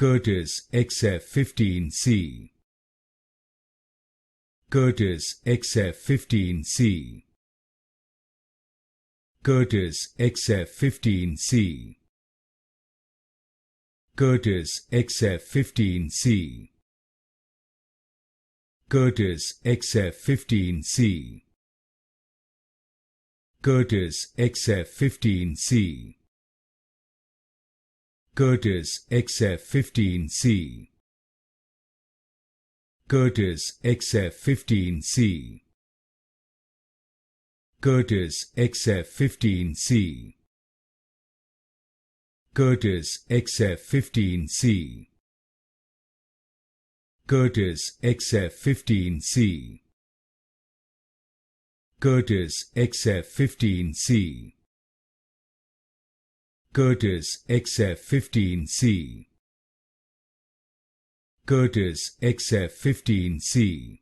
Curtis XF15C. Curtis XF15C. Curtis XF15C. Curtis XF15C. Curtis XF15C. Curtis XF15C. Curtis XF15C. Curtis XF15C. Curtis XF15C. Curtis XF15C. Curtis XF15C. Curtis XF15C. Curtis XF15C. Curtis XF15C.